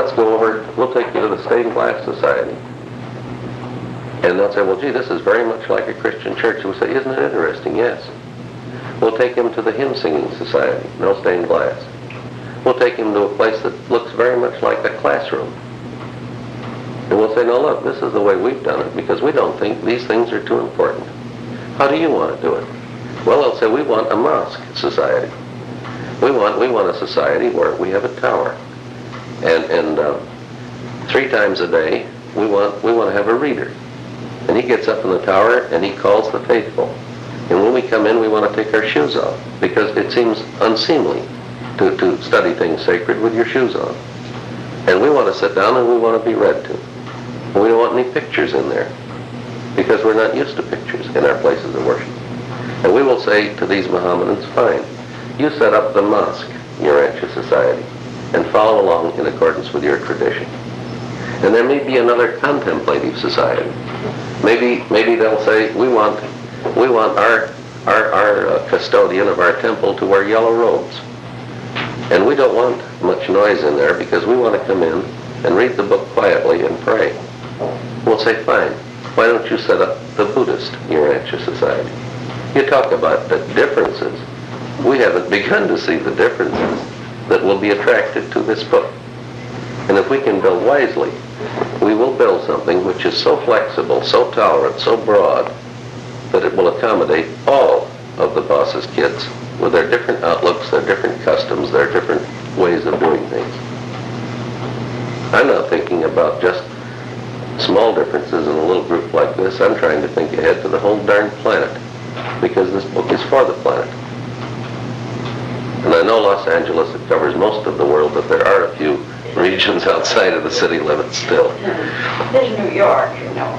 let's go over, we'll take you to the Stained Glass Society. And they'll say, well, gee, this is very much like a Christian church. We'll say, isn't it interesting? Yes. We'll take him to the Hymn Singing Society, no stained glass. We'll take him to a place that looks very much like a classroom. And we'll say, no, look, this is the way we've done it, because we don't think these things are too important. How do you want to do it? Well, they'll say, we want a mosque society. We want a society where we have a tower. And 3 times a day, we want to have a reader. And he gets up in the tower and he calls the faithful. And when we come in, we want to take our shoes off, because it seems unseemly to study things sacred with your shoes on. And we want to sit down and we want to be read to. And we don't want any pictures in there, because we're not used to pictures in our places of worship. And we will say to these Mohammedans, fine, you set up the mosque, your anxious society, and follow along in accordance with your tradition. And there may be another contemplative society. Maybe they'll say, we want our custodian of our temple to wear yellow robes. And we don't want much noise in there, because we want to come in and read the book quietly and pray. We'll say, fine, why don't you set up the Buddhist, your anxious society? You talk about the differences. We haven't begun to see the differences that will be attracted to this book. And if we can build wisely, we will build something which is so flexible, so tolerant, so broad, that it will accommodate all of the boss's kids with their different outlooks, their different customs, their different ways of doing things. I'm not thinking about just small differences in a little group like this. I'm trying to think ahead to the whole darn planet, because this book is for the planet. And I know Los Angeles, it covers most of the world, but there are a few regions outside of the city limits still. There's New York, you know.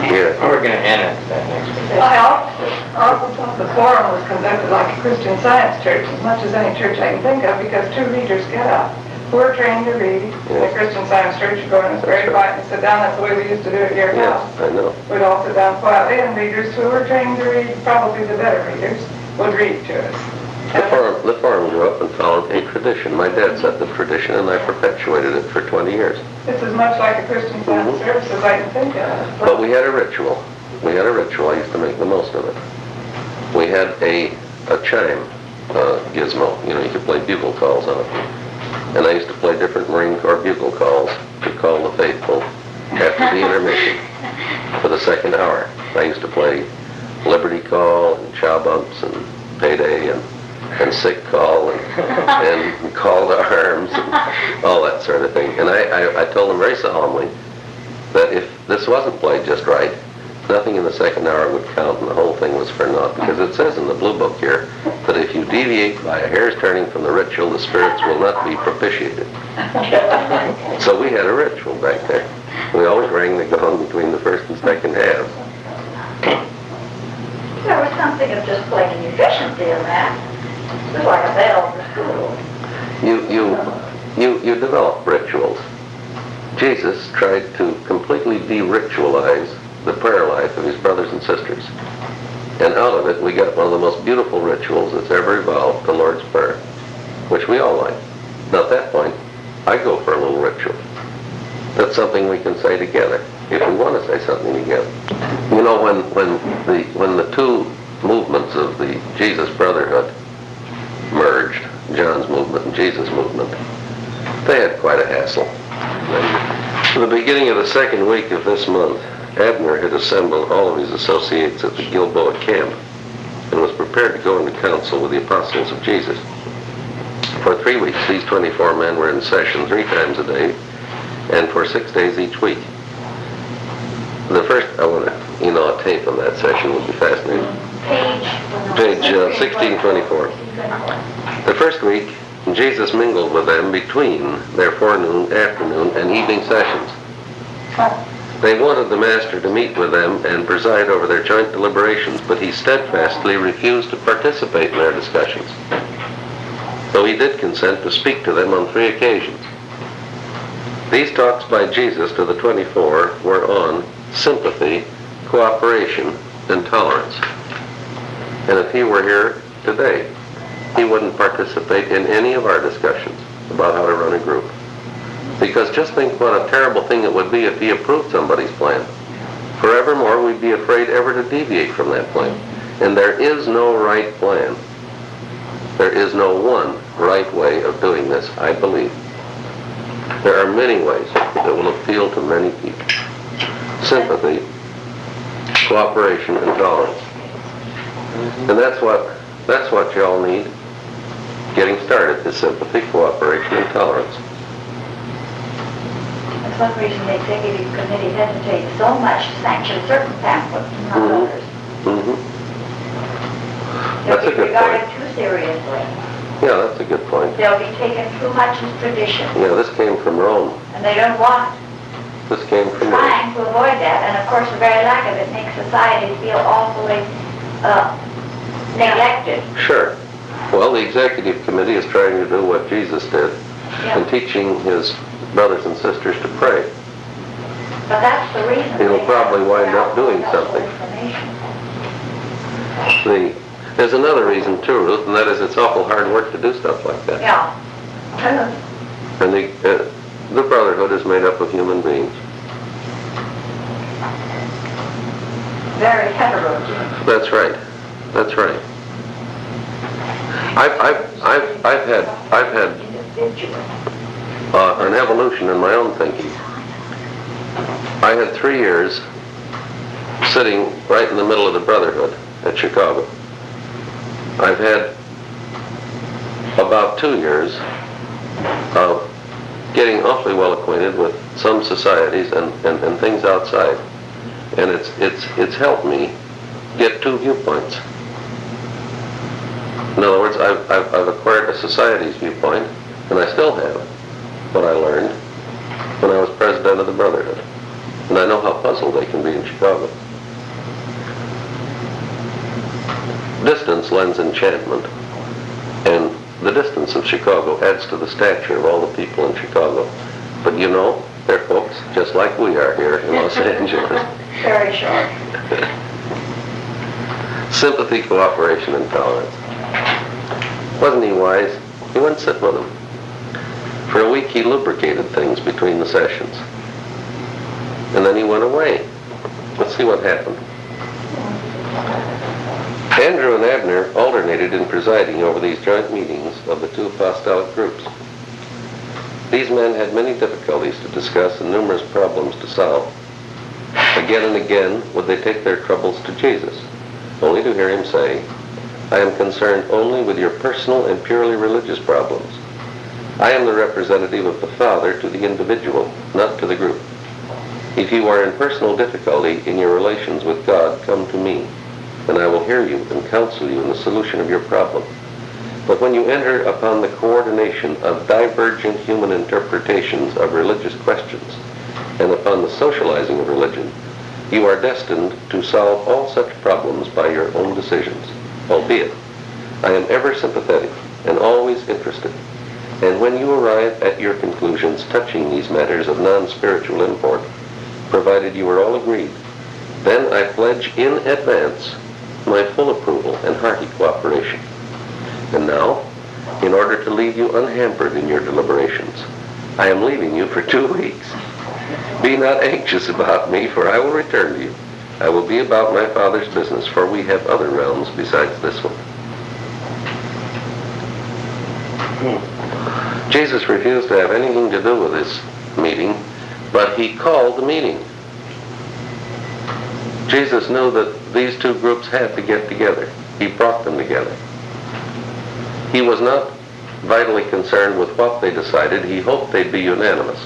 Yeah. We're going to annex that next week. I also thought the forum was conducted like a Christian Science church, as much as any church I can think of, because 2 readers get up. We're trained to read. In the Christian Science church, you go in, it's very quiet and sit down. That's the way we used to do it at your house. I know. We'd all sit down quietly, and readers who were trained to read, probably the better readers, would read to us. The forum grew up and followed a tradition. My dad set the tradition, and I perpetuated it for 20 years. It's as much like a Christian Science service as I can think of. But we had a ritual. I used to make the most of it. We had a chime gizmo. You know, you could play bugle calls on it. And I used to play different Marine Corps bugle calls to call the faithful after the intermission for the 2nd hour. I used to play Liberty Call and Chow Bumps and Payday and Sick Call and Call to Arms and all that sort of thing. And I told them very solemnly that if this wasn't played just right, nothing in the 2nd hour would count, and the whole thing was for naught, because it says in the Blue Book here that if you deviate by a hair's turning from the ritual, the spirits will not be propitiated. So we had a ritual back there. We always rang the gong between the 1st and 2nd halves. There was something of just plain efficiency in that. It was like a bell for school. You develop rituals. Jesus tried to completely de-ritualize the prayer life of his brothers and sisters. And out of it, we got one of the most beautiful rituals that's ever evolved, the Lord's Prayer, which we all like. Now at that point, I go for a little ritual. That's something we can say together, if we want to say something together. You know, when the 2 movements of the Jesus Brotherhood merged, John's movement and Jesus' movement, they had quite a hassle. At the beginning of the 2nd week of this month, Abner had assembled all of his associates at the Gilboa camp and was prepared to go into council with the apostles of Jesus. For 3 weeks, these 24 men were in session 3 times a day, and for 6 days each week. The first, I want to, a tape of that session would be fascinating. Page 1624. The first week, Jesus mingled with them between their forenoon, afternoon, and evening sessions. They wanted the Master to meet with them and preside over their joint deliberations, but he steadfastly refused to participate in their discussions, though he did consent to speak to them on 3 occasions. These talks by Jesus to the 24 were on sympathy, cooperation, and tolerance. And if he were here today, he wouldn't participate in any of our discussions about how to run a group. Because just think what a terrible thing it would be if he approved somebody's plan. Forevermore, we'd be afraid ever to deviate from that plan. And there is no right plan. There is no one right way of doing this, I believe. There are many ways that will appeal to many people. Sympathy, cooperation, and tolerance. And that's what y'all need getting started, is sympathy, cooperation, and tolerance. That's one reason the executive committee hesitates so much to sanction certain pamphlets and not others. Mm-hmm. They'll That's a be good regarded point. too seriously. Yeah, that's a good point. They'll be taken too much as tradition, Yeah, this came from Rome. and they don't want This came from Rome. trying to avoid that. And of course, the very lack of it makes society feel awfully neglected. Sure. Well, the executive committee is trying to do what Jesus did and teaching his brothers and sisters to pray. But that's the reason. It'll they probably have wind up doing helpful something. information. There's another reason too, Ruth, and that is it's awful hard work to do stuff like that. Yeah. And the brotherhood is made up of human beings. Very heterogeneous. That's right. That's right. I've had Individual. an evolution in my own thinking. I had 3 years sitting right in the middle of the brotherhood at Chicago. I've had about 2 years of getting awfully well acquainted with some societies and things outside. And it's helped me get 2 viewpoints. In other words, I've acquired a society's viewpoint, and I still have what I learned when I was president of the Brotherhood. And I know how puzzled they can be in Chicago. Distance lends enchantment, and the distance of Chicago adds to the stature of all the people in Chicago. But you know, they're folks just like we are here in Los Angeles. Very short. Sympathy, cooperation, and tolerance. Wasn't he wise? He went sit with them. For a week he lubricated things between the sessions. And then he went away. Let's see what happened. Andrew and Abner alternated in presiding over these joint meetings of the 2 apostolic groups. These men had many difficulties to discuss and numerous problems to solve. Again and again would they take their troubles to Jesus, only to hear him say, "I am concerned only with your personal and purely religious problems. I am the representative of the Father to the individual, not to the group. If you are in personal difficulty in your relations with God, come to me, and I will hear you and counsel you in the solution of your problem. But when you enter upon the coordination of divergent human interpretations of religious questions, and upon the socializing of religion, you are destined to solve all such problems by your own decisions. Albeit, I am ever sympathetic and always interested. And when you arrive at your conclusions touching these matters of non-spiritual import, provided you are all agreed, then I pledge in advance my full approval and hearty cooperation. And now, in order to leave you unhampered in your deliberations, I am leaving you for 2 weeks. Be not anxious about me, for I will return to you. I will be about my Father's business, for we have other realms besides this one." Jesus refused to have anything to do with this meeting, but he called the meeting. Jesus knew that these 2 groups had to get together. He brought them together. He was not vitally concerned with what they decided. He hoped they'd be unanimous.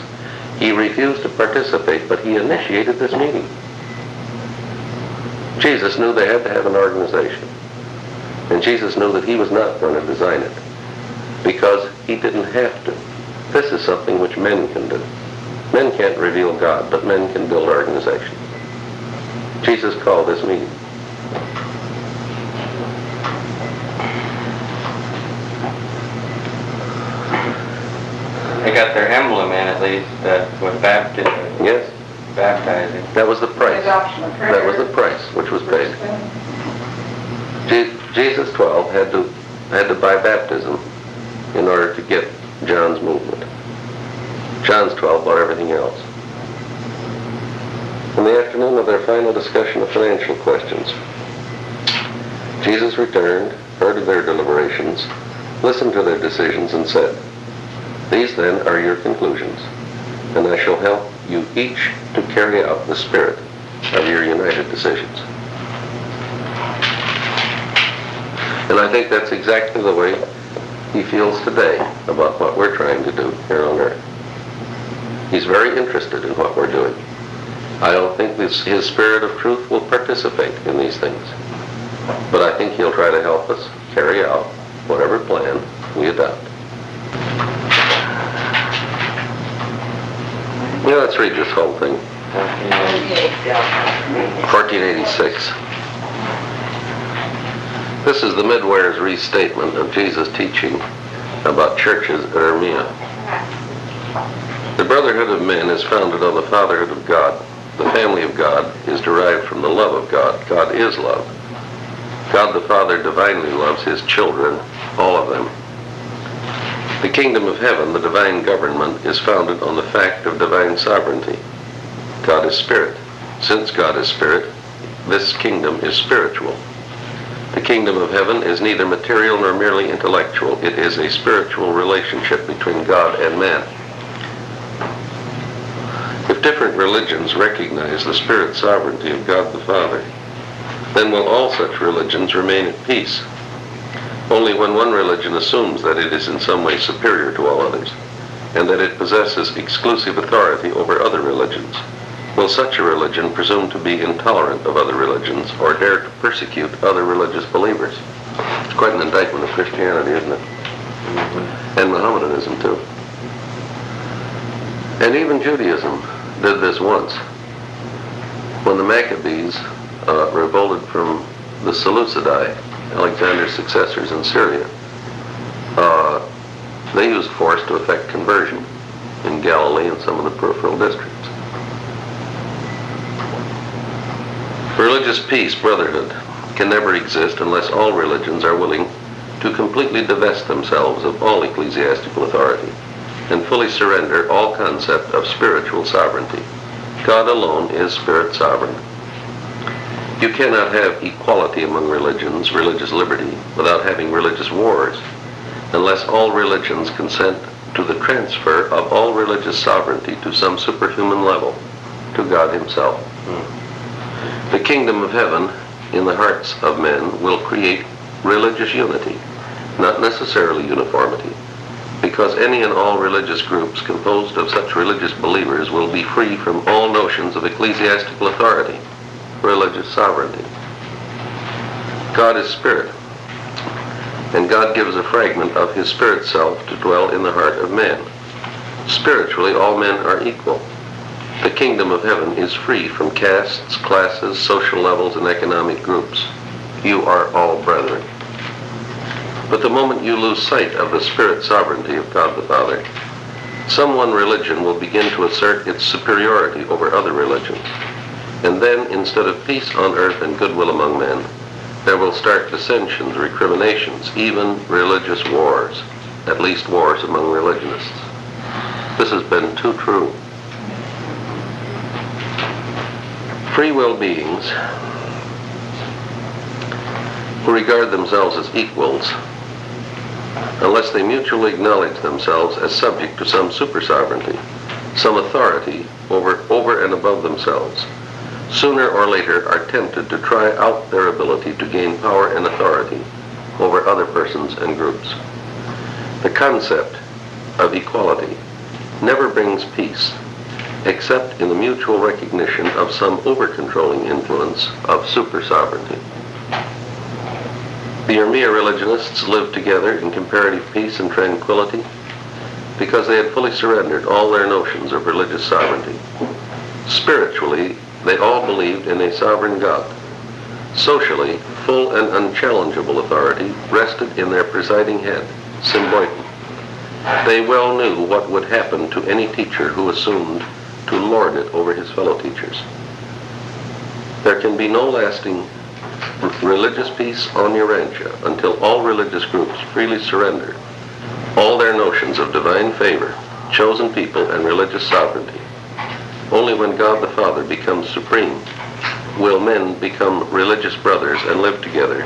He refused to participate, but he initiated this meeting. Jesus knew they had to have an organization. And Jesus knew that he was not going to design it, because he didn't have to. This is something which men can do. Men can't reveal God, but men can build organizations. Jesus called this meeting. They got their emblem in at least, with baptism. Yes, Baptizing. that was the price. Adoption of prayer. That was the price which was paid. Jesus 12 had to buy baptism in order to get John's movement. John's 12 bought everything else. In the afternoon of their final discussion of financial questions, Jesus returned, heard of their deliberations, listened to their decisions, and said, "These then are your conclusions, and I shall help you each to carry out the spirit of your united decisions." And I think that's exactly the way he feels today about what we're trying to do here on earth. He's very interested in what we're doing. I don't think his spirit of truth will participate in these things, but I think he'll try to help us carry out whatever plan we adopt. Yeah, let's read this whole thing. 1486. This is the Midware's restatement of Jesus' teaching about churches at Irmia. The brotherhood of men is founded on the fatherhood of God. The family of God is derived from the love of God. God is love. God the Father divinely loves his children, all of them. The kingdom of heaven, the divine government, is founded on the fact of divine sovereignty. God is spirit. Since God is spirit, this kingdom is spiritual. The kingdom of heaven is neither material nor merely intellectual. It is a spiritual relationship between God and man. If different religions recognize the spirit sovereignty of God the Father, then will all such religions remain at peace. Only when one religion assumes that it is in some way superior to all others, and that it possesses exclusive authority over other religions, will such a religion presume to be intolerant of other religions or dare to persecute other religious believers. It's quite an indictment of Christianity, isn't it? And Mohammedanism, too. And even Judaism did this once. When the Maccabees revolted from the Seleucidae, Alexander's successors in Syria, they used force to effect conversion in Galilee and some of the peripheral districts. Religious peace, brotherhood, can never exist unless all religions are willing to completely divest themselves of all ecclesiastical authority and fully surrender all concept of spiritual sovereignty. God alone is spirit sovereign. You cannot have equality among religions, religious liberty, without having religious wars, unless all religions consent to the transfer of all religious sovereignty to some superhuman level, to God himself. The kingdom of heaven in the hearts of men will create religious unity, not necessarily uniformity, because any and all religious groups composed of such religious believers will be free from all notions of ecclesiastical authority, religious sovereignty. God is spirit, and God gives a fragment of his spirit self to dwell in the heart of man. Spiritually, all men are equal. The kingdom of heaven is free from castes, classes, social levels, and economic groups. You are all brethren. But the moment you lose sight of the spirit sovereignty of God the Father, some one religion will begin to assert its superiority over other religions. And then, instead of peace on earth and goodwill among men, there will start dissensions, recriminations, even religious wars, at least wars among religionists. This has been too true. Free will beings who regard themselves as equals, unless they mutually acknowledge themselves as subject to some super sovereignty, some authority over and above themselves, sooner or later are tempted to try out their ability to gain power and authority over other persons and groups. The concept of equality never brings peace, except in the mutual recognition of some over-controlling influence of super-sovereignty. The Urmia religionists lived together in comparative peace and tranquility because they had fully surrendered all their notions of religious sovereignty. Spiritually, they all believed in a sovereign God. Socially, full and unchallengeable authority rested in their presiding head, Simboitin. They well knew what would happen to any teacher who assumed to lord it over his fellow teachers. There can be no lasting religious peace on Urantia until all religious groups freely surrender all their notions of divine favor chosen people, and religious sovereignty. Only when God the Father becomes supreme will men become religious brothers and live together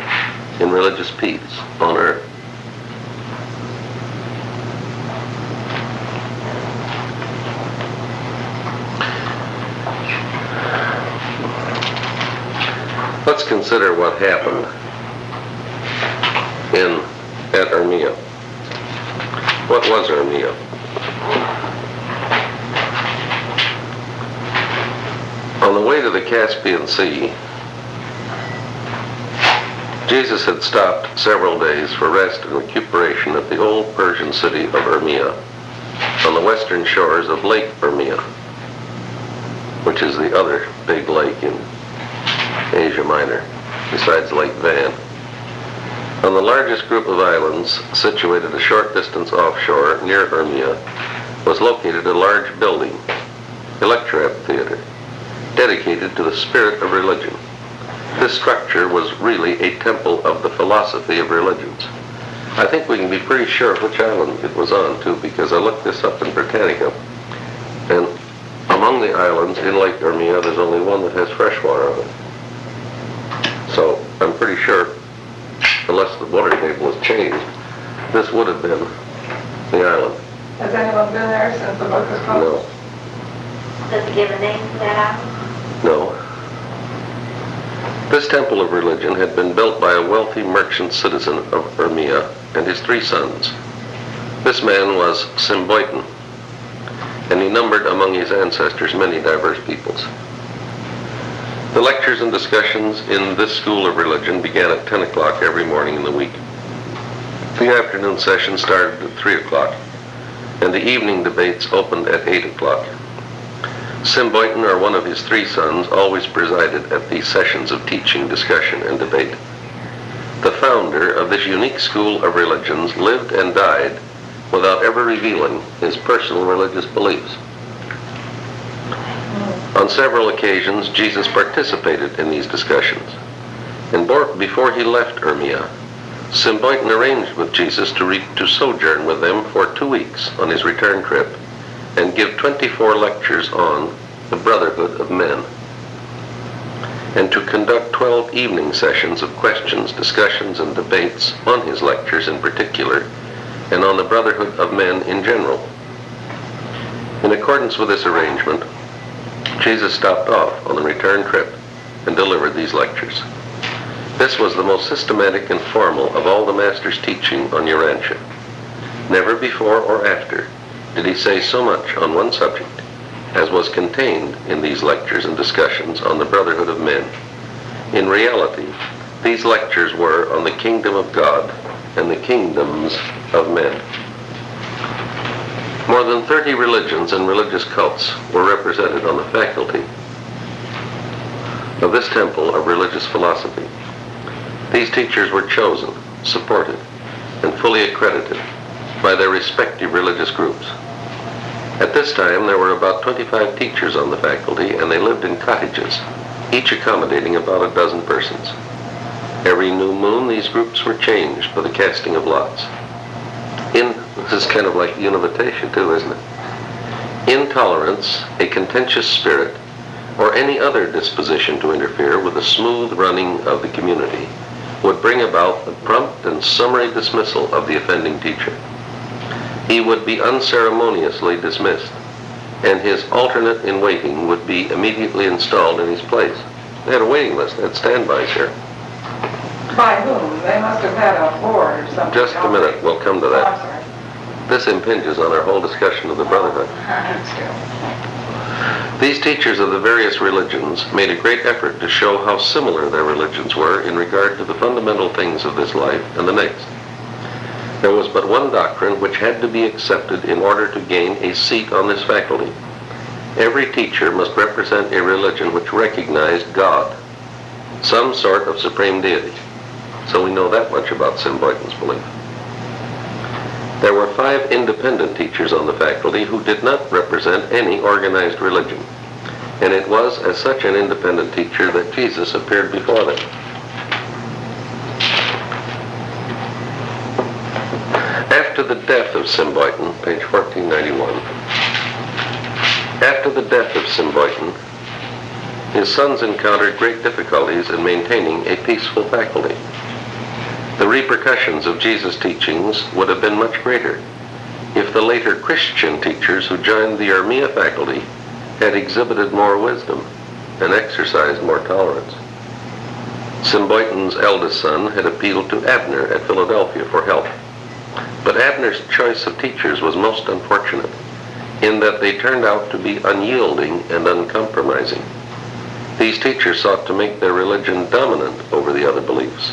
in religious peace on earth. Let's consider what happened at Urmia. What was Urmia? On the way to the Caspian Sea, Jesus had stopped several days for rest and recuperation at the old Persian city of Urmia on the western shores of Lake Urmia, which is the other big lake in Asia Minor, besides Lake Van. On the largest group of islands, situated a short distance offshore near Urmia, was located a large building, Electra Theater, dedicated to the spirit of religion. This structure was really a temple of the philosophy of religions. I think we can be pretty sure which island it was on, too, because I looked this up in Britannica. And among the islands in Lake Urmia, there's only one that has fresh water on it. So I'm pretty sure, unless the water table has changed, this would have been the island. Has anyone been there since the book was published? No. Does it give a name for that island? No. This temple of religion had been built by a wealthy merchant citizen of Urmia and his 3 sons. This man was Simboitan, and he numbered among his ancestors many diverse peoples. The lectures and discussions in this school of religion began at 10 o'clock every morning in the week. The afternoon session started at 3 o'clock, and the evening debates opened at 8 o'clock. Simboitan, or one of his 3 sons, always presided at these sessions of teaching, discussion, and debate. The founder of this unique school of religions lived and died without ever revealing his personal religious beliefs. On several occasions, Jesus participated in these discussions, and before he left Urmia, Simboitan arranged with Jesus to sojourn with them for 2 weeks on his return trip and give 24 lectures on the brotherhood of men, and to conduct 12 evening sessions of questions, discussions, and debates on his lectures in particular, and on the brotherhood of men in general. In accordance with this arrangement, Jesus stopped off on the return trip and delivered these lectures. This was the most systematic and formal of all the Master's teaching on Urantia. Never before or after did he say so much on one subject as was contained in these lectures and discussions on the brotherhood of men. In reality, these lectures were on the kingdom of God and the kingdoms of men. More than 30 religions and religious cults were represented on the faculty of this temple of religious philosophy. These teachers were chosen, supported, and fully accredited by their respective religious groups. At this time, there were about 25 teachers on the faculty, and they lived in cottages, each accommodating about a dozen persons. Every new moon, these groups were changed by the casting of lots. This is kind of like univitation too, isn't it? Intolerance, a contentious spirit, or any other disposition to interfere with the smooth running of the community would bring about the prompt and summary dismissal of the offending teacher. He would be unceremoniously dismissed, and his alternate in waiting would be immediately installed in his place. They had a waiting list, they had standbys here. By whom? They must have had a board or something. Just a minute, we'll come to Oh, I'm that. sorry. This impinges on our whole discussion of the brotherhood. These teachers of the various religions made a great effort to show how similar their religions were in regard to the fundamental things of this life and the next. There was but one doctrine which had to be accepted in order to gain a seat on this faculty. Every teacher must represent a religion which recognized God, some sort of supreme deity. So we know that much about Simboitan's belief. There were 5 independent teachers on the faculty who did not represent any organized religion, and it was as such an independent teacher that Jesus appeared before them. After the death of Symboyton, page 1491, after the death of Symboyton, his sons encountered great difficulties in maintaining a peaceful faculty. The repercussions of Jesus' teachings would have been much greater if the later Christian teachers who joined the Urmia faculty had exhibited more wisdom and exercised more tolerance. Symboyton's eldest son had appealed to Abner at Philadelphia for help, but Abner's choice of teachers was most unfortunate in that they turned out to be unyielding and uncompromising. These teachers sought to make their religion dominant over the other beliefs.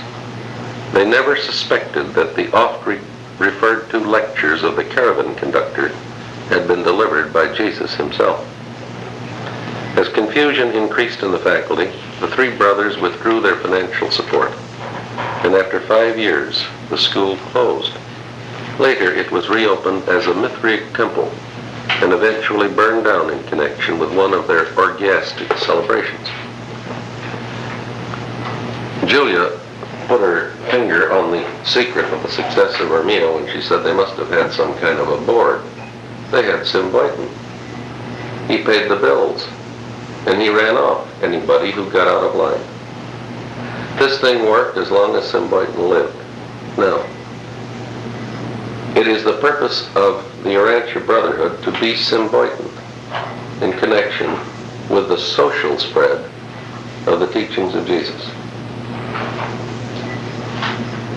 They never suspected that the oft-referred to lectures of the caravan conductor had been delivered by Jesus himself. As confusion increased in the faculty, the three brothers withdrew their financial support, and after 5 years, the school closed. Later, it was reopened as a Mithraic temple and eventually burned down in connection with one of their orgiastic celebrations. Julia put her finger on the secret of the success of Urmia when she said they must have had some kind of a board. They had Symboyton. He paid the bills, and he ran off anybody who got out of line. This thing worked as long as Symboyton lived. Now, it is the purpose of the Urantia Brotherhood to be Symboyton in connection with the social spread of the teachings of Jesus.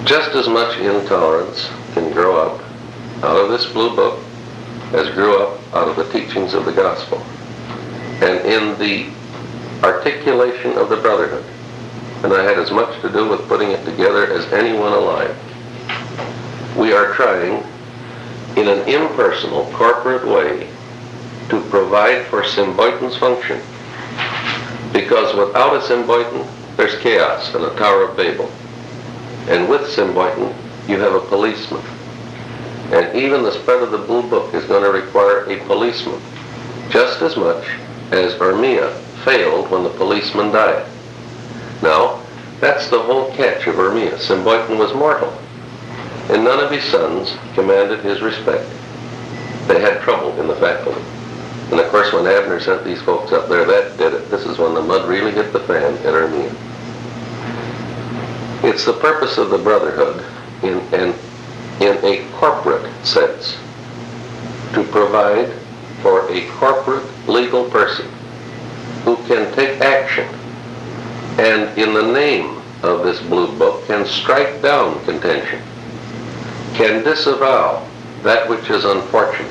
Just as much intolerance can grow up out of this blue book as grew up out of the teachings of the gospel. And in the articulation of the Brotherhood, and I had as much to do with putting it together as anyone alive, we are trying in an impersonal, corporate way to provide for Symboyton's function. Because without a Symboyton, there's chaos and a Tower of Babel. And with Symboyton, you have a policeman. And even the spread of the Blue Book is going to require a policeman, just as much as Urmia failed when the policeman died. Now, that's the whole catch of Urmia. Symboyton was mortal, and none of his sons commanded his respect. They had trouble in the faculty. And of course, when Abner sent these folks up there, that did it. This is when the mud really hit the fan at Urmia. It's the purpose of the Brotherhood in a corporate sense to provide for a corporate legal person who can take action and in the name of this Blue Book can strike down contention, can disavow that which is unfortunate.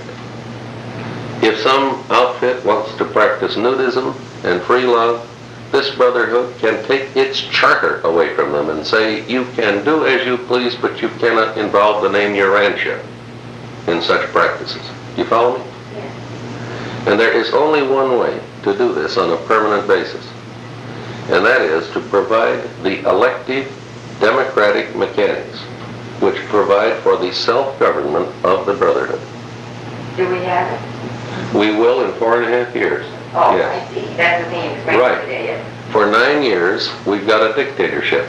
If some outfit wants to practice nudism and free love, this Brotherhood can take its charter away from them and say, you can do as you please, but you cannot involve the name Urantia in such practices. Do you follow me? Yes. And there is only one way to do this on a permanent basis, and that is to provide the elective democratic mechanics which provide for the self-government of the Brotherhood. Do we have it? We will in 4.5 years. Oh, Yes. I see. That's the thing explained Right. today. Yes. For 9 years, we've got a dictatorship.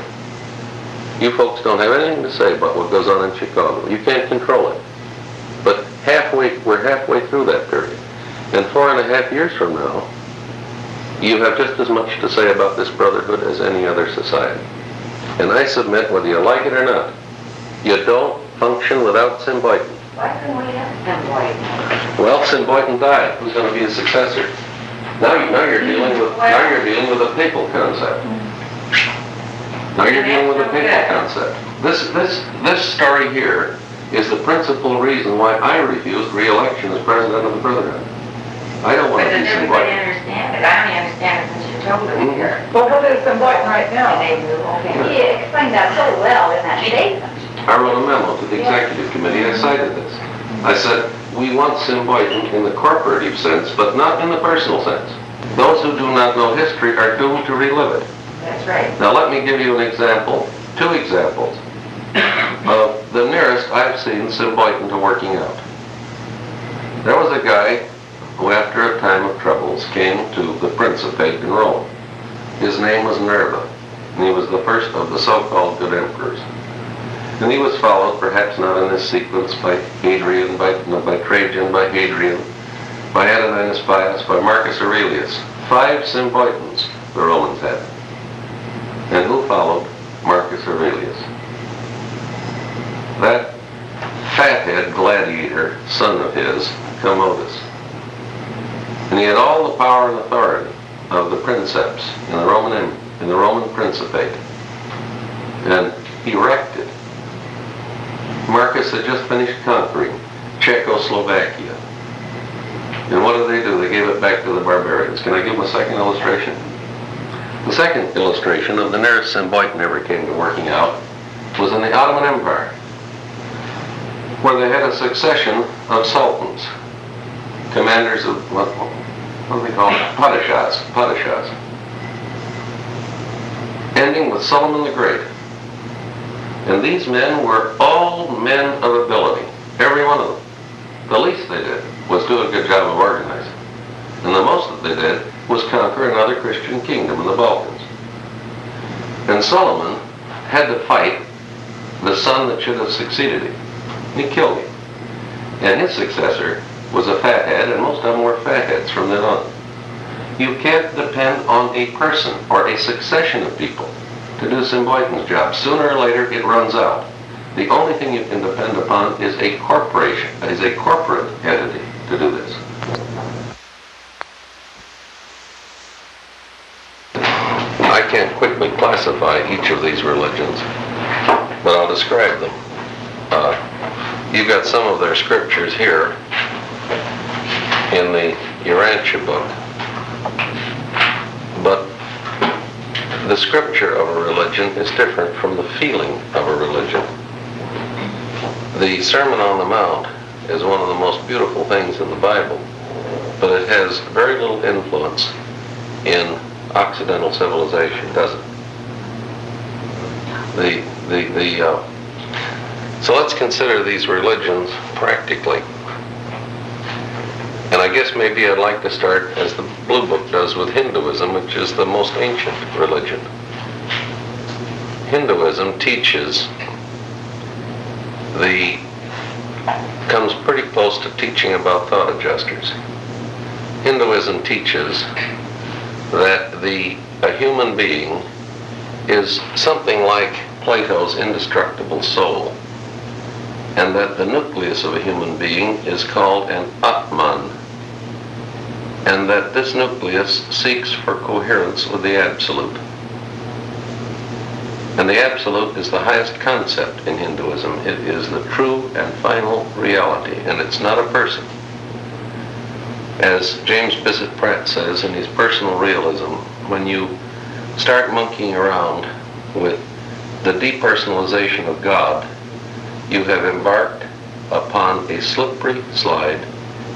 You folks don't have anything to say about what goes on in Chicago. You can't control it. But we're halfway through that period. And 4.5 years from now, you have just as much to say about this Brotherhood as any other society. And I submit, whether you like it or not, you don't function without Symboyton. Why couldn't we have Symboyton? Well, Symboyton died. Who's going to be his successor? Now you're dealing with a papal concept. Now you're dealing with a papal concept. This story here is the principal reason why I refused re-election as president of the Brotherhood. I don't want But to be does everybody Symboyton. understand it? I only understand it since you told us here. Well, what is Symboyton right now? And they knew, okay. He explained that so well in that statement. I wrote a memo to the executive committee. I cited this. I said, we want Symboyton in the corporative sense, but not in the personal sense. Those who do not know history are doomed to relive it. That's right. Now let me give you an example, 2 examples, of the nearest I've seen Symboyton to working out. There was a guy who, after a time of troubles, came to the Principate in Rome. His name was Nerva, and he was the first of the so-called good emperors. And he was followed, perhaps not in this sequence, by Hadrian, by Trajan, by Hadrian, by Antoninus Pius, by Marcus Aurelius. 5 Symboitans the Romans had. And who followed Marcus Aurelius? That fathead gladiator, son of his, Commodus. And he had all the power and authority of the princeps in the Roman Principate. And he wrecked it. Marcus had just finished conquering Czechoslovakia. And what did they do? They gave it back to the barbarians. Can I give them a second illustration? The second illustration of the nearest Symboitan ever came to working out was in the Ottoman Empire, where they had a succession of sultans, commanders of, what do they call them? Padishahs, ending with Solomon the Great. And these men were all men of ability, every one of them. The least they did was do a good job of organizing. And the most that they did was conquer another Christian kingdom in the Balkans. And Solomon had to fight the son that should have succeeded him. He killed him. And his successor was a fathead, and most of them were fatheads from then on. You can't depend on a person or a succession of people to do Symboitan's job. Sooner or later it runs out. The only thing you can depend upon is a corporation, is a corporate entity to do this. I can't quickly classify each of these religions, but I'll describe them. You've got some of their scriptures here in the Urantia book, but the scripture of a religion is different from the feeling of a religion. The Sermon on the Mount is one of the most beautiful things in the Bible, but it has very little influence in Occidental civilization, does it? So let's consider these religions practically. And I guess maybe I'd like to start, as the Blue Book does, with Hinduism, which is the most ancient religion. Hinduism teaches comes pretty close to teaching about thought adjusters. Hinduism teaches that a human being is something like Plato's indestructible soul, and that the nucleus of a human being is called an Atman, and that this nucleus seeks for coherence with the Absolute. And the Absolute is the highest concept in Hinduism. It is the true and final reality, and it's not a person. As James Bissett Pratt says in his Personal Realism, when you start monkeying around with the depersonalization of God, you have embarked upon a slippery slide,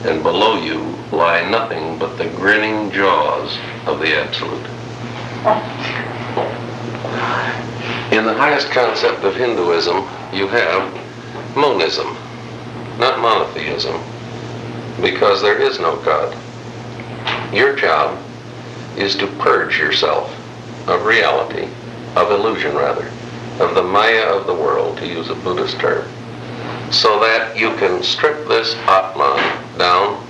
and below you lie nothing but the grinning jaws of the Absolute. In the highest concept of Hinduism, you have monism, not monotheism, because there is no God. Your job is to purge yourself of reality, of illusion rather, of the Maya of the world, to use a Buddhist term, so that you can strip this Atman down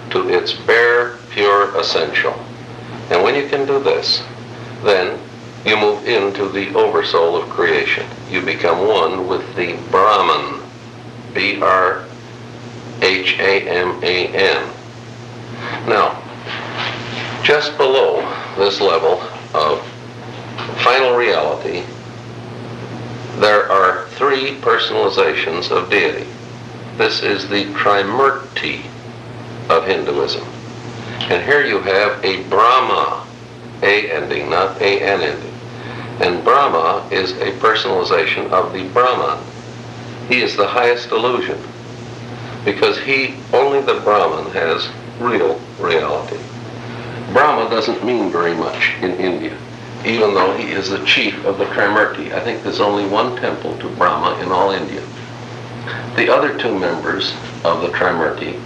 to its bare, pure essential. And when you can do this, then you move into the oversoul of creation. You become one with the Brahman, B-R-H-A-M-A-N. Now, just below this level of final reality, there are 3 personalizations of deity. This is the Trimurti of Hinduism. And here you have a Brahma, A ending, not A-N ending. And Brahma is a personalization of the Brahman. He is the highest illusion, because only the Brahman has real reality. Brahma doesn't mean very much in India, even though he is the chief of the Trimurti. I think there's only one temple to Brahma in all India. The other 2 members of the Trimurti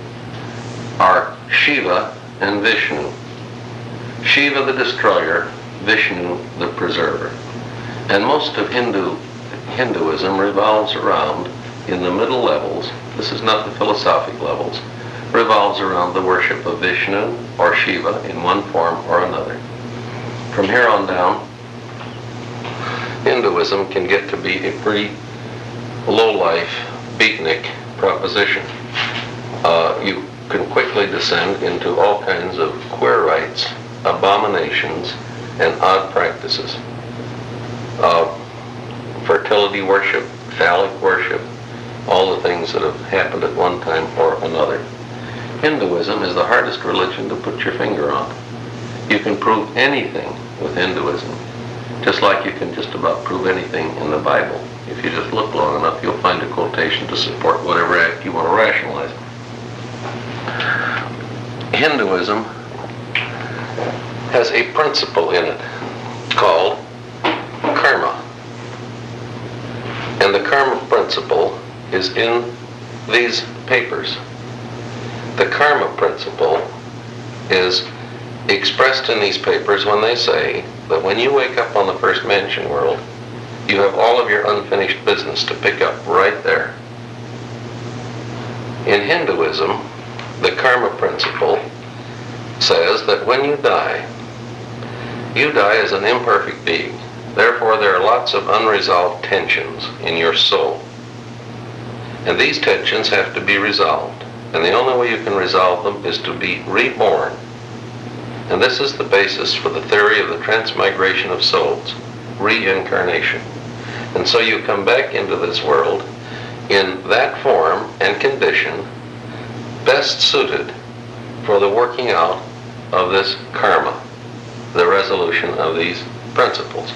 are Shiva and Vishnu. Shiva the destroyer, Vishnu the preserver. And most of Hindu Hinduism revolves around, in the middle levels, this is not the philosophic levels, revolves around the worship of Vishnu or Shiva in one form or another. From here on down, Hinduism can get to be a pretty low-life, beatnik proposition. You can quickly descend into all kinds of queer rites, abominations, and odd practices. Fertility worship, phallic worship, all the things that have happened at one time or another. Hinduism is the hardest religion to put your finger on. You can prove anything with Hinduism, just like you can just about prove anything in the Bible. If you just look long enough, you'll find a quotation to support whatever act you want to rationalize. Hinduism has a principle in it called karma. And the karma principle is in these papers. The karma principle is expressed in these papers when they say that when you wake up on the first mansion world, you have all of your unfinished business to pick up right there. In Hinduism, the karma principle says that when you die as an imperfect being. Therefore, there are lots of unresolved tensions in your soul. And these tensions have to be resolved. And the only way you can resolve them is to be reborn. And this is the basis for the theory of the transmigration of souls, reincarnation. And so you come back into this world in that form and condition best suited for the working out of this karma, the resolution of these principles.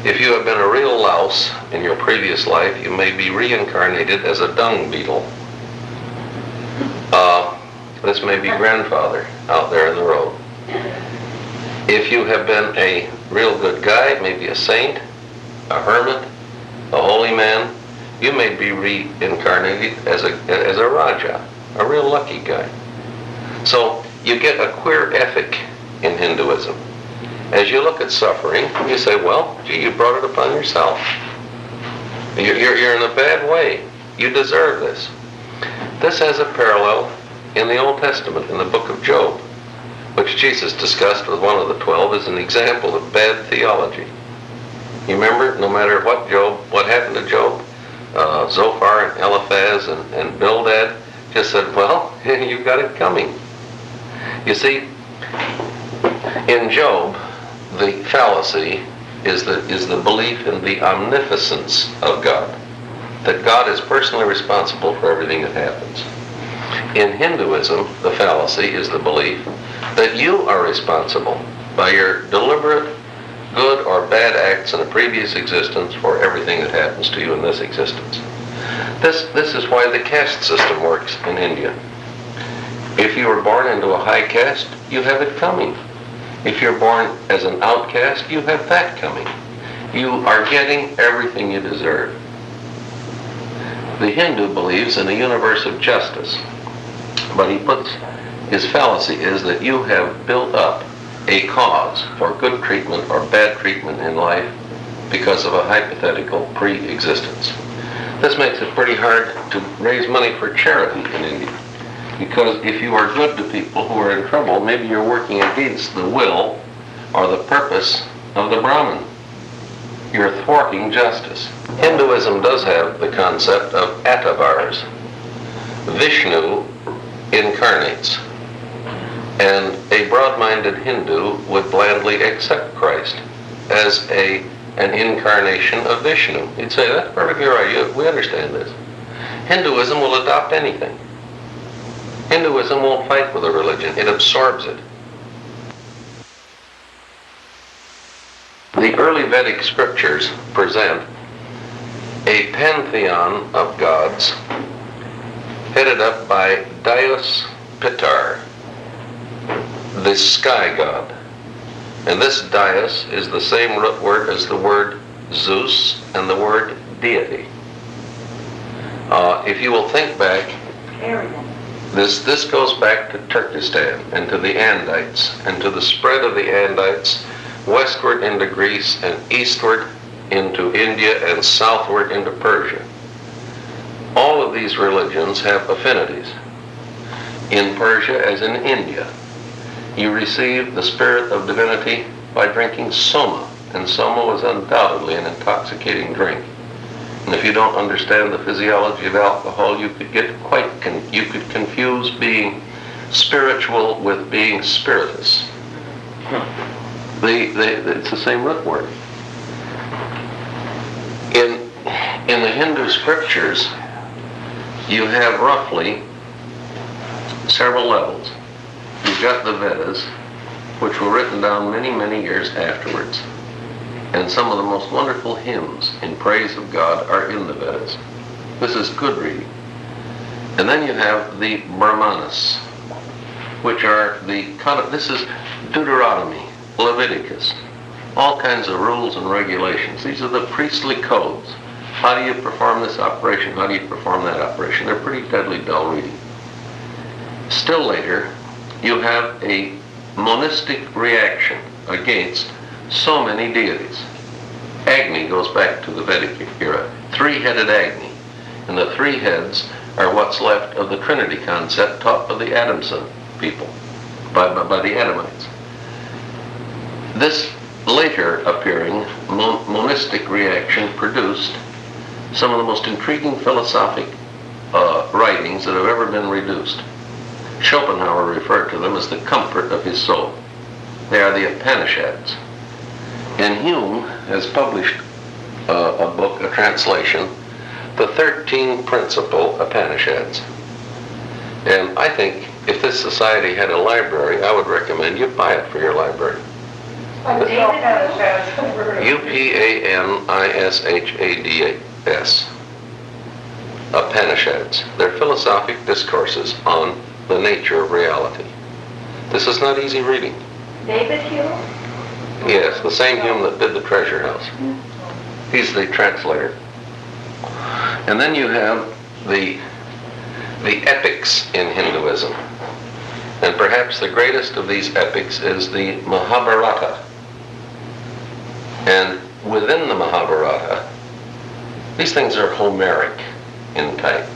If you have been a real louse in your previous life, you may be reincarnated as a dung beetle. This may be grandfather out there in the road. If you have been a real good guy, maybe a saint, a hermit, a holy man, you may be reincarnated as a Raja, a real lucky guy. So you get a queer ethic in Hinduism. As you look at suffering, you say, well, gee, you brought it upon yourself. You're in a bad way. You deserve this. This has a parallel in the Old Testament, in the book of Job, which Jesus discussed with one of the 12 as an example of bad theology. You remember, no matter what happened to Job, Zophar and Eliphaz and Bildad just said, well, you've got it coming. You see, in Job, the fallacy is the belief in the omniscience of God, that God is personally responsible for everything that happens. In Hinduism, the fallacy is the belief that you are responsible by your deliberate good or bad acts in a previous existence for everything that happens to you in this existence. This is why the caste system works in India. If you were born into a high caste, you have it coming. If you're born as an outcast, you have that coming. You are getting everything you deserve. The Hindu believes in a universe of justice, but his fallacy is that you have built up a cause for good treatment or bad treatment in life because of a hypothetical pre-existence. This makes it pretty hard to raise money for charity in India, because if you are good to people who are in trouble, maybe you're working against the will or the purpose of the Brahmin. You're thwarting justice. Hinduism does have the concept of avatars. Vishnu incarnates, and a broad-minded Hindu would blandly accept Christ as an incarnation of Vishnu. He'd say, that's perfectly right, we understand this. Hinduism will adopt anything. Hinduism won't fight with a religion, it absorbs it. The early Vedic scriptures present a pantheon of gods headed up by Dyaus Pitar, the sky god. And this Dyaus is the same root word as the word Zeus and the word deity. If you will think back, this goes back to Turkestan and to the Andites and to the spread of the Andites westward into Greece and eastward into India and southward into Persia. All of these religions have affinities. In Persia, as in India, you receive the spirit of divinity by drinking soma, and soma was undoubtedly an intoxicating drink. And if you don't understand the physiology of alcohol, you could get you could confuse being spiritual with being spiritus. It's the same root word. In the Hindu scriptures, you have roughly several levels. You've got the Vedas, which were written down many, many years afterwards. And some of the most wonderful hymns in praise of God are in the Vedas. This is good reading. And then you have the Brahmanas, which are this is Deuteronomy, Leviticus, all kinds of rules and regulations. These are the priestly codes. How do you perform this operation? How do you perform that operation? They're pretty deadly dull reading. Still later, you have a monistic reaction against so many deities. Agni goes back to the Vedic era. Three-headed Agni. And the three heads are what's left of the Trinity concept taught by the Adamson people, by the Adamites. This later appearing monistic reaction produced some of the most intriguing philosophic writings that have ever been reduced. Schopenhauer referred to them as the comfort of his soul. They are the Upanishads. And Hume has published a book, a translation, the 13 Principal Upanishads. And I think if this society had a library, I would recommend you buy it for your library. Upanishads. Upanishads. They're philosophic discourses on the nature of reality. This is not easy reading. David Hume? Yes, the same Hume that did the Treasure House. He's the translator. And then you have the epics in Hinduism. And perhaps the greatest of these epics is the Mahabharata. And within the Mahabharata, these things are Homeric in type,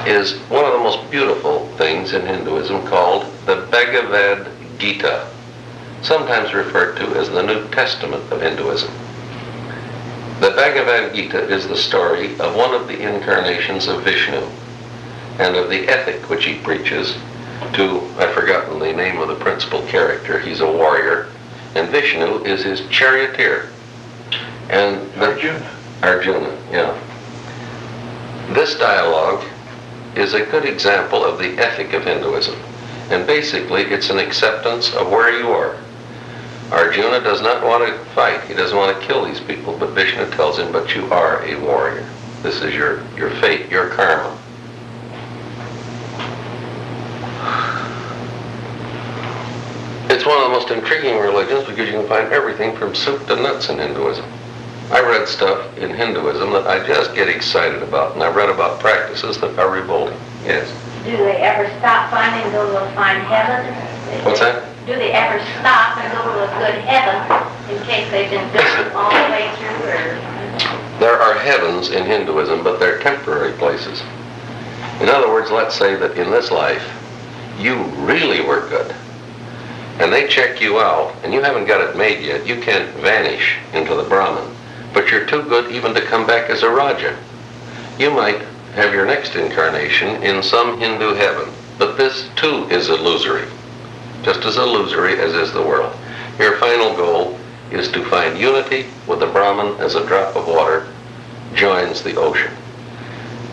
is one of the most beautiful things in Hinduism called the Bhagavad Gita, sometimes referred to as the New Testament of Hinduism. The Bhagavad Gita is the story of one of the incarnations of Vishnu and of the ethic which he preaches to, I've forgotten the name of the principal character, he's a warrior, and Vishnu is his charioteer. And Arjuna, yeah. This dialogue is a good example of the ethic of Hinduism. And basically, it's an acceptance of where you are. Arjuna does not want to fight. He doesn't want to kill these people, but Vishnu tells him, but you are a warrior. This is your fate, your karma. It's one of the most intriguing religions because you can find everything from soup to nuts in Hinduism. I read stuff in Hinduism that I just get excited about, and I've read about practices that are revolting. Yes. Do they ever stop finding and go to find heaven? What's that? Do they ever stop and go to a good heaven in case they've been good all the way through? Or... There are heavens in Hinduism, but they're temporary places. In other words, let's say that in this life, you really were good. And they check you out, and you haven't got it made yet. You can't vanish into the Brahman. But you're too good even to come back as a Raja. You might have your next incarnation in some Hindu heaven. But this, too, is illusory. Just as illusory as is the world. Your final goal is to find unity with the Brahman as a drop of water joins the ocean.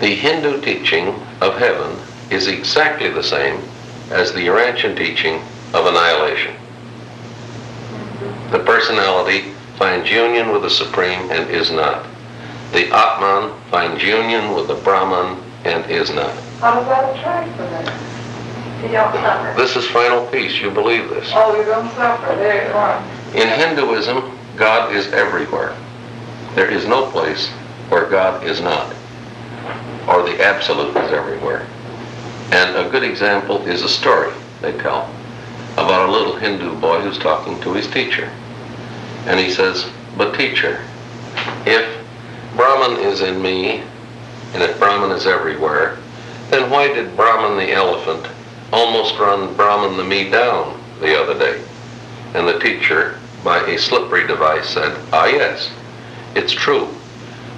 The Hindu teaching of heaven is exactly the same as the Urantian teaching of annihilation. The personality finds union with the Supreme and is not. The Atman finds union with the Brahman and is not. How does that attract for them? You don't suffer. This is final peace. You believe this. Oh, you don't suffer. There you are. In Hinduism, God is everywhere. There is no place where God is not, or the Absolute is everywhere. And a good example is a story they tell about a little Hindu boy who's talking to his teacher. And he says, but teacher, If Brahman is in me, and if Brahman is everywhere, then why did Brahman the elephant almost run Brahman the me down the other day? And the teacher, by a slippery device, said, "Ah yes, it's true.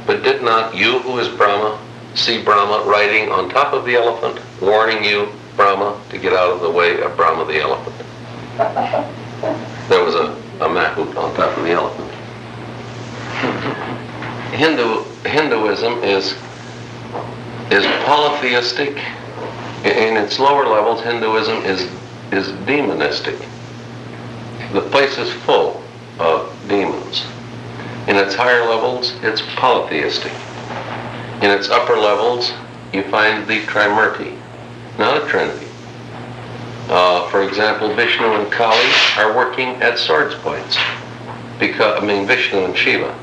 But did not you who is Brahma see Brahma riding on top of the elephant, warning you, Brahma, to get out of the way of Brahma the elephant?" There was a mahout on top of the elephant. Hinduism is polytheistic. In its lower levels, Hinduism is demonistic. The place is full of demons. In its higher levels, it's polytheistic. In its upper levels, you find the Trimurti, not a Trinity. For example, Vishnu and Kali are working at swords points. Vishnu and Shiva.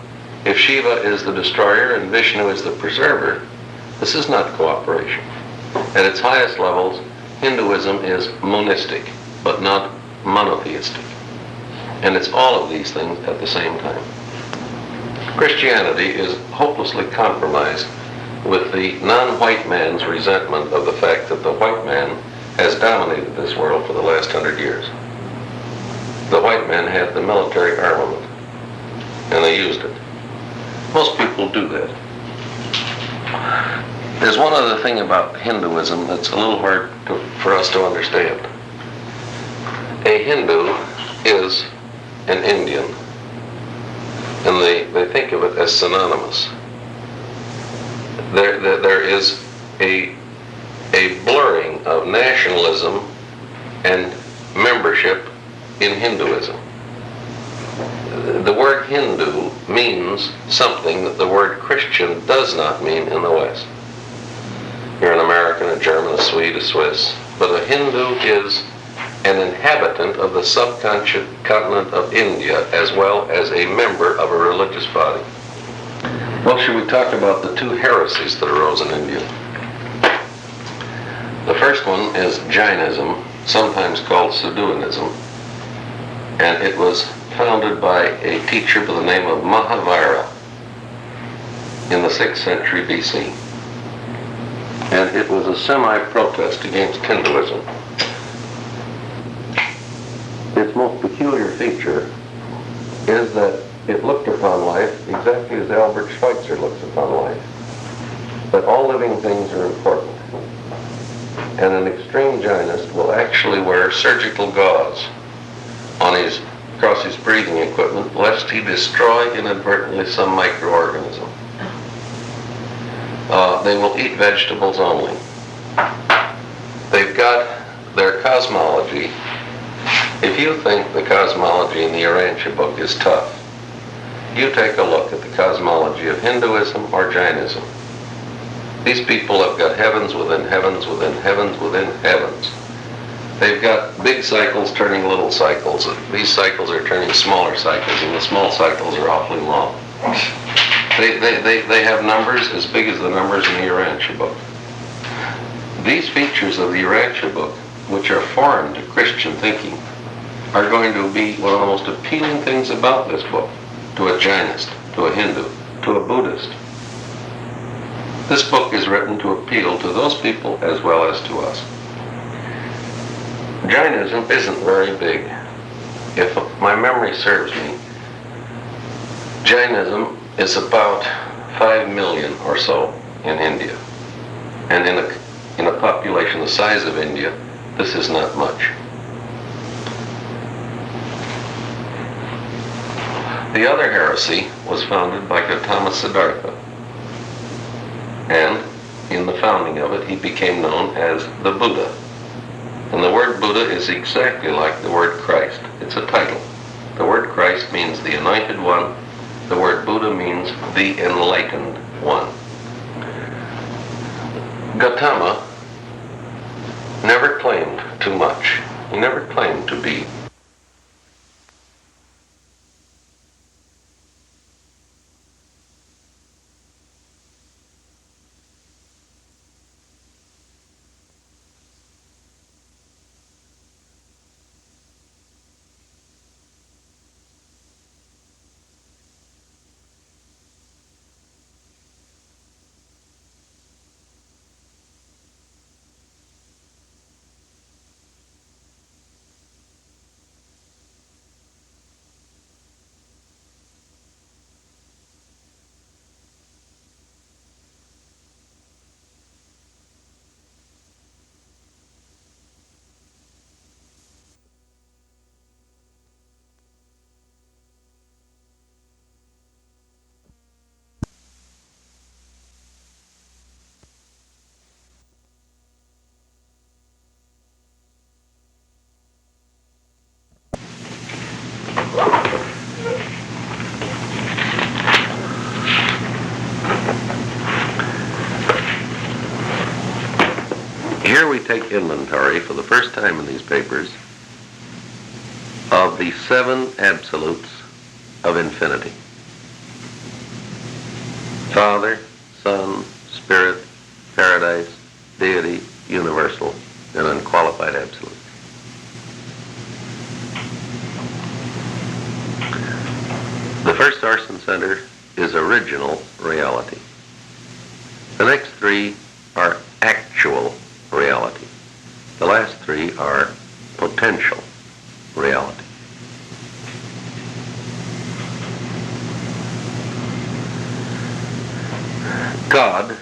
If Shiva is the destroyer and Vishnu is the preserver, this is not cooperation. At its highest levels, Hinduism is monistic, but not monotheistic. And it's all of these things at the same time. Christianity is hopelessly compromised with the non-white man's resentment of the fact that the white man has dominated this world for the last 100 years. The white men had the military armament, and they used it. Most people do that. There's one other thing about Hinduism that's a little hard for us to understand. A Hindu is an Indian, and they think of it as synonymous. There is a blurring of nationalism and membership in Hinduism. The word Hindu means something that the word Christian does not mean in the West. You're an American, a German, a Swede, a Swiss, but a Hindu is an inhabitant of the subcontinent of India as well as a member of a religious body. Well, should we talk about the two heresies that arose in India? The first one is Jainism, sometimes called Sadhuanism, and it was founded by a teacher by the name of Mahabharata in the 6th century BC. And it was a semi-protest against Hinduism. Its most peculiar feature is that it looked upon life exactly as Albert Schweitzer looks upon life. That all living things are important. And an extreme Jainist will actually wear surgical gauze across his breathing equipment lest he destroy inadvertently some microorganism. They will eat vegetables only. They've got their cosmology. If you think the cosmology in the Urantia book is tough, you take a look at the cosmology of Hinduism or Jainism. These people have got heavens within heavens within heavens within heavens. They've got big cycles turning little cycles. These cycles are turning smaller cycles, and the small cycles are awfully long. They have numbers as big as the numbers in the Urantia book. These features of the Urantia book, which are foreign to Christian thinking, are going to be one of the most appealing things about this book to a Jainist, to a Hindu, to a Buddhist. This book is written to appeal to those people as well as to us. Jainism isn't very big. If my memory serves me, Jainism is about 5 million or so in India. And in a population the size of India, this is not much. The other heresy was founded by Gautama Siddhartha. And in the founding of it, he became known as the Buddha. And the word Buddha is exactly like the word Christ. It's a title. The word Christ means the anointed one. The word Buddha means the enlightened one. Gautama never claimed too much. He never claimed to be we take inventory for the first time in these papers of the 7 absolutes of infinity. Father, Son, Spirit, Paradise, Deity, Universal, and Unqualified Absolute. The first source and center is original reality. The next 3 are actual reality. The last 3 are potential reality. God